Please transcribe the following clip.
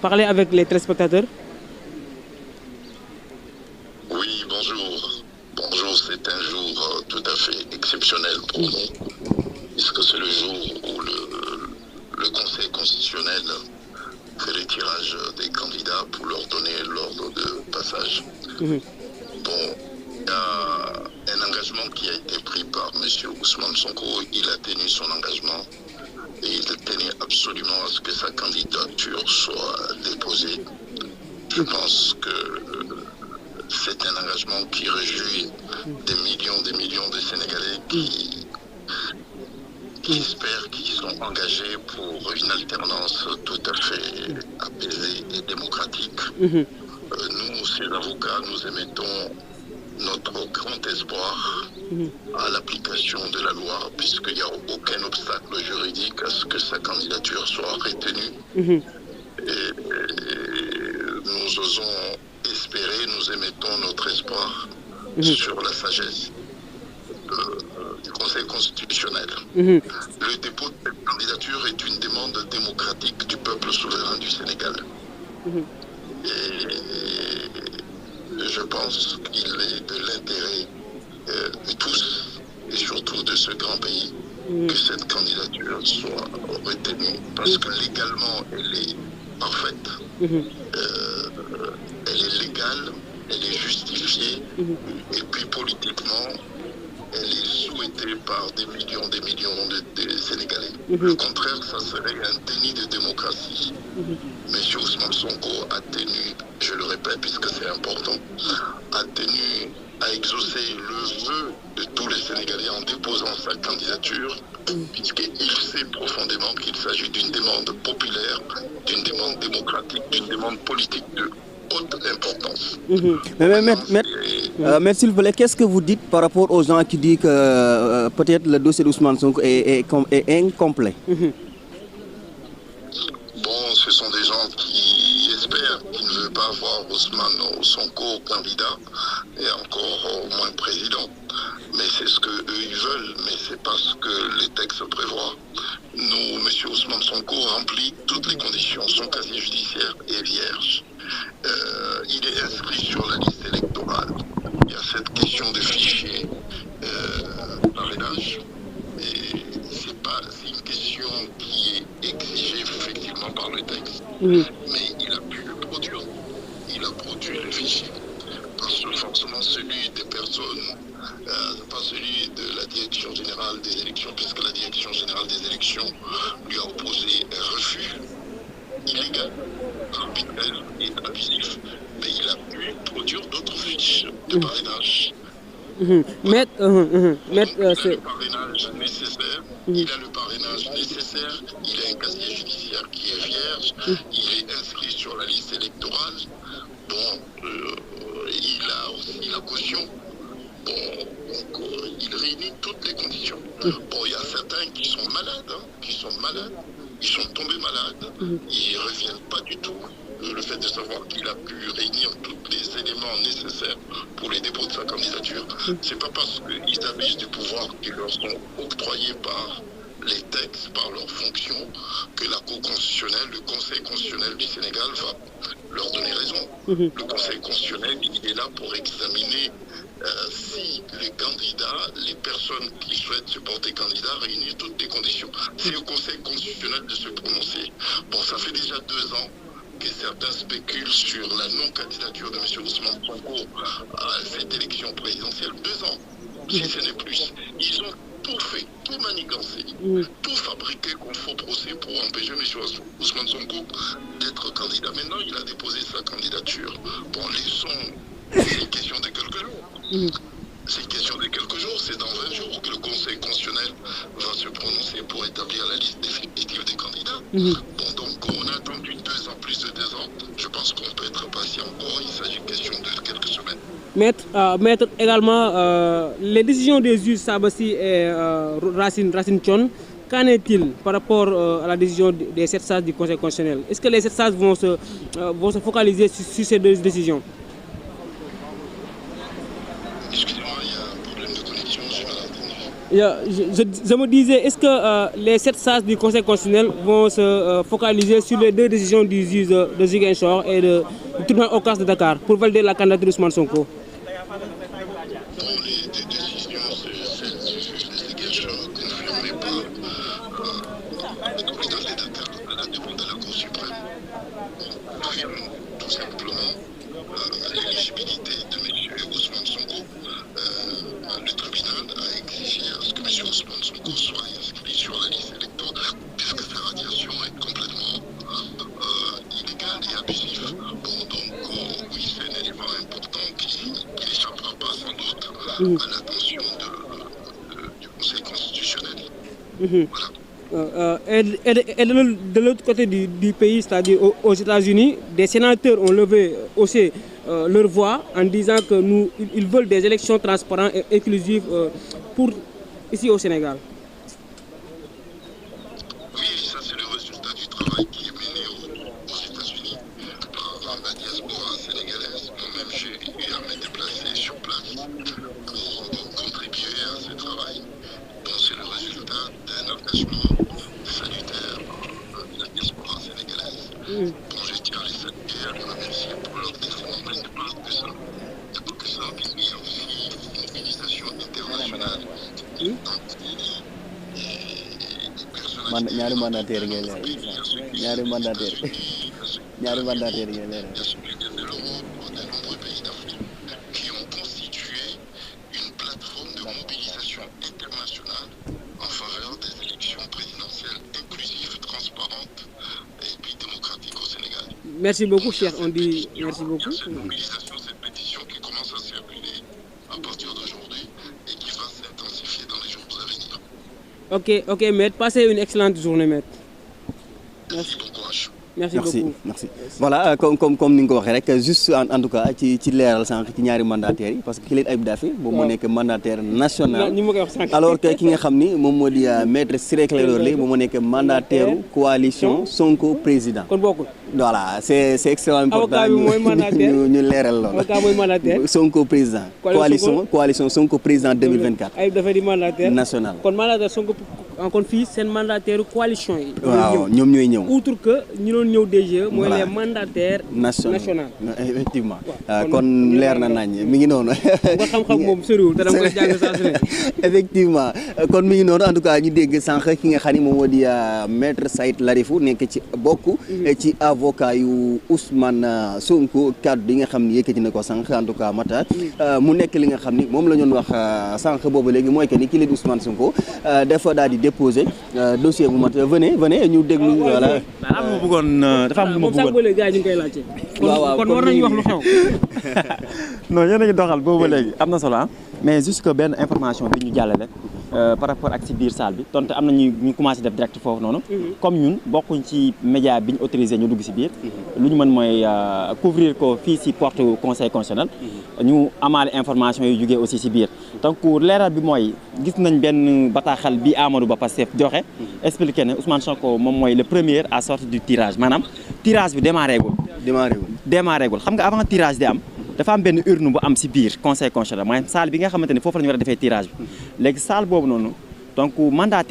Parler avec les téléspectateurs. Oui, bonjour. Bonjour, c'est un jour tout à fait exceptionnel pour nous, puisque c'est le jour où le Conseil constitutionnel fait le tirage des candidats pour leur donner l'ordre de passage. Bon, il y a un engagement qui a été pris par M. Ousmane Sonko. Il a tenu son engagement et il tenait absolument à ce que sa candidature soit déposée. Je pense que c'est un engagement qui réjouit des millions de Sénégalais qui espèrent, qui sont engagés pour une alternance tout à fait apaisée et démocratique. Nous, ces avocats, nous émettons notre grand espoir à l'application de la loi, puisqu'il n'y a aucun obstacle juridique à ce que sa candidature soit retenue. Et nous osons espérer, nous émettons notre espoir sur la sagesse du Conseil constitutionnel. Le dépôt de cette candidature est une demande démocratique du peuple souverain du Sénégal. Et je pense qu'il est de l'intérêt de tous, et surtout de ce grand pays, que cette candidature soit retenue, parce que légalement, elle est parfaite, elle est légale, elle est justifiée, et puis politiquement, elle est souhaitée par des millions de Sénégalais. Le contraire, ça serait un déni de démocratie. Monsieur Ousmane Sonko a tenu, je le répète puisque c'est important, a tenu à exaucer le vœu de tous les Sénégalais en déposant sa candidature, puisqu'il sait profondément qu'il s'agit d'une demande populaire, d'une demande démocratique, d'une demande politique de haute importance. Mais s'il vous plaît, qu'est-ce que vous dites par rapport aux gens qui disent que peut-être le dossier d'Ousmane Sonko est incomplet? Bon, ce sont des gens qui espèrent qu'ils ne veulent pas voir Ousmane Sonko candidat et encore moins président. Mais c'est ce qu'eux ils veulent, mais c'est pas ce que les textes prévoient. Nous, M. Ousmane Sonko remplit toutes les conditions. Son casier judiciaire est vierge. Il est inscrit sur la liste électorale. Il y a cette question de fichier parrainage. Et c'est une question qui est exigée effectivement par le texte. Mais il a pu le produire. Il a produit le fichier. Parce que forcément celui des personnes, pas celui de la Direction générale des élections, puisque la Direction générale des élections lui a opposé un refus illégal, arbitraire et abusif. Mais il a pu produire d'autres fiches de parrainage. Il a le parrainage nécessaire, il a un casier judiciaire qui est vierge, il est inscrit sur la liste électorale, bon, il a aussi la caution, bon, donc, il réunit toutes les conditions. Bon, il y a certains qui sont malades, ils sont tombés malades, ils ne reviennent pas du tout. Le fait de savoir qu'il a pu réunir tous les éléments nécessaires pour les dépôts de sa candidature, c'est pas parce qu'ils abusent du pouvoir qui leur sont octroyés par les textes, par leurs fonctions, que la Cour constitutionnelle, le Conseil constitutionnel du Sénégal va leur donner raison. Le Conseil constitutionnel, il est là pour examiner si les candidats, les personnes qui souhaitent se porter candidat réunissent toutes les conditions. C'est au Conseil constitutionnel de se prononcer. Bon, ça fait déjà 2 ans que certains spéculent sur la non-candidature de M. Ousmane Sonko à cette élection présidentielle. 2 ans, si ce n'est plus. Ils ont tout fait, tout manigancé, tout fabriqué comme faux procès pour empêcher M. Ousmane Sonko d'être candidat. Maintenant, il a déposé sa candidature. Bon, c'est une question de quelques jours. C'est une question de quelques jours, c'est dans 20 jours que le Conseil constitutionnel va se prononcer pour établir la liste définitive des candidats. Bon, donc on a attendu 2 ans, plus de 2 ans. Je pense qu'on peut être patient encore, il s'agit de question de quelques semaines. Maître également, les décisions des juges Sabassi et Racine Thion, qu'en est-il par rapport à la décision des 7 sages du Conseil constitutionnel? Est-ce que les 7 sages vont se focaliser sur ces 2 décisions? Excusez-moi, il y a un problème de connexion, j'ai mal entendu. Je me disais, est-ce que les 7 sages du Conseil constitutionnel vont se focaliser sur les 2 décisions du juge de Ziguinchor et du tribunal hors classe de Dakar pour valider la candidature d'Ousmane Sonko? Les décisions, c'est celle du juge de Ziguinchor, confirmée par le président de Dakar à la demande de la Cour suprême. On confirme tout simplement l'éligibilité de M. Ousmane Sonko. Le tribunal a exigé à ce que M. Ousmane Sonko soit inscrit sur la liste électorale puisque sa radiation est complètement illégale et abusive. Bon, donc oui, c'est un élément important qui n'échappera pas sans doute à l'attention du Conseil constitutionnel. Voilà. Et de l'autre côté du pays, c'est-à-dire aux États-Unis, des sénateurs ont levé aussi leur voix en disant que ils veulent des élections transparentes et inclusives pour ici au Sénégal. Oui, ça c'est le résultat du travail qui est mené aux États-Unis par la diaspora sénégalaise. Moi-même, j'ai eu à me déplacer sur place pour contribuer à ce travail. Donc c'est le résultat d'un engagement salutaire de la diaspora sénégalaise. Bon, je tiens à les saluer, à les remercier pour leur dévouement, mais c'est pas que ça. C'est que ça, mais il y a aussi une mobilisation internationale. ñaari mandataire ngay leer ñaari mandataire ñaari mandataire ngay leer. Il y a celui de l'Europe, de nombreux pays d'Afrique qui ont constitué une plateforme de mobilisation internationale en faveur des élections présidentielles inclusives, transparentes et puis démocratiques au Sénégal. Merci beaucoup, cher. On dit merci beaucoup. Cette mobilisation, cette pétition qui commence à circuler à partir d'aujourd'hui et qui va s'intensifier dans les jours à venir. Ok, maître. Passez une excellente journée, maître. Merci, bon courage. Merci beaucoup. Merci. Voilà, comme ni nga ko waxee rek juste en tout cas ci leeral sànq ci ñaari mandataires yi parce que ki leen Ayib Daffé moom moo nekk mandataire national alors que ki nga xam ni moom moo di maître Ciré Clédor Ly moom moo nekk mandataire coalition Sonko président. kon bokkul. Voilà, c'est extrêmement important. avocat bi mooy mandataire ñu leeral lool. avocat mooy mandataire. Sonko président. coalition Sonko président 2024. Ayib Daffé di mandataire national. kon mandataire Sonko kon fii seen mandataire coalition yi. waaw ñoom ñooy ñëw. outre que ñu doon ñëw DG. mooy les mandataires national. effectivement kon leer na nañ mi ngi noonu. nga xam-xam moom soriwul te dama koy jàng saa su ne. effectivement kon mi ngi noonu en tout cas ñu dégg sànq ki nga xam ni moom moo di maître Saïd Larifou nekk ci bokk ci avocat yu Ousmane Sonko kaddu yi nga xam ni yëkkati na ko sànq en tout cas Matar mu nekk li nga xam ni moom la ñu wax sànq boobu léegi mooy que ni ki leen Ousmane Sonko dafa daal di déposer dossier bu mat venez ñu déglu voilà. dafa am lu ma bëggoon moom gars yi ñu ngi koy laajte. waaw kon war nañu wax lu xew. non yéen a ngi doxal boobu léegi am na solo mais juste que benn information bi ñu jàllale par rapport ak si biir salle bi donte am na ñu commencé def direct foofu noonu. comme ñun bokkuñ ci média bi ñu autorisé ñu dugg si biir. lu ñu mën mooy couvrir ko fii si porte conseil constitutionnel. ñu amaale information yu jugee aussi si biir. donc leeral bi mooy gis nañ benn bataaxal bi Amadou Ba Pastef joxe. expliqué ne Ousmane Sonko moom mooy le premier à sortir du tirage maanaam tirage bi démarré gul xam nga avant tirage di am. dafa am benn urne bu am si biir conseil constitutionnel maanaam salle bi nga xamante ne foofu la ñu war a defee tirage bi léegi salle boobu noonu donc mandataire